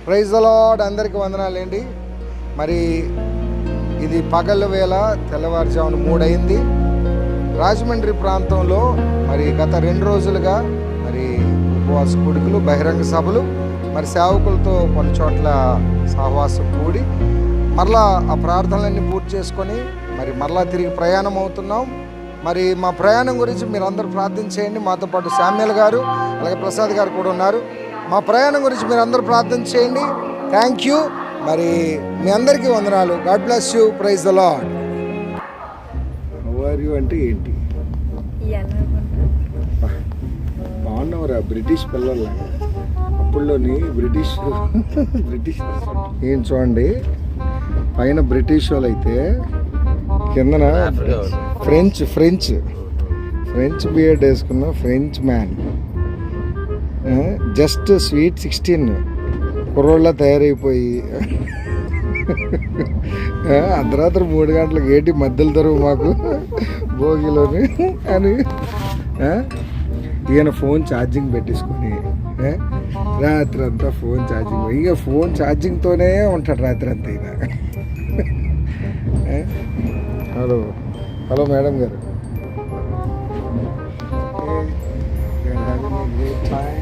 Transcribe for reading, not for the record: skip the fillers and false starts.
Praise the lord. అందరికీ వందనాలండి. మరి ఇది పగల వేళ తెల్లవారుజామున 3 అయింది. రాజమండ్రి ప్రాంతంలో మరి గత 2 రోజులుగా మరి ఉపవాస కూడికలు, బహిరంగ సభలు, మరి సేవకులతో కొన్ని చోట్ల సహవాసం కూడి మరలా ఆ ప్రార్థనలన్నీ పూర్తి చేసుకొని మరి మరలా తిరిగి ప్రయాణం అవుతున్నాం. మరి మా ప్రయాణం గురించి మీరు అందరూ ప్రార్థన చేయండి. మాతో పాటు శామ్యుల్ గారు అలాగే ప్రసాద్ గారు కూడా ఉన్నారు. మా ప్రయాణం గురించి మీరు అందరూ ప్రార్థన చేయండి. Thank you. మరి మీ అందరికీ వందనాలు. God bless you. Praise the Lord. How are you అంటే ఏంటి? బాగున్నావురా, బ్రిటిష్ పిల్లల్లాగా. అప్పుడులోని బ్రిటిష్ ఏం చూడండి, పైన బ్రిటిష్ వాళ్ళు అయితే కిందన ఫ్రెంచ్ బియర్డ్ వేసుకున్న ఫ్రెంచ్ మ్యాన్. జస్ట్ స్వీట్ 16 కుర్రోళ్ళ తయారైపోయి అర్ధరాత్రి 3 గంటలకు ఏంటి మధ్యలో తరువు మాకు భోగిలోని అని ఈయన ఫోన్ ఛార్జింగ్ పెట్టేసుకొని రాత్రి అంతా ఫోన్ ఛార్జింగ్, ఇక ఫోన్ ఛార్జింగ్తోనే ఉంటాడు రాత్రి అంతా ఈయన. హలో మేడం గారు. You're having a great time.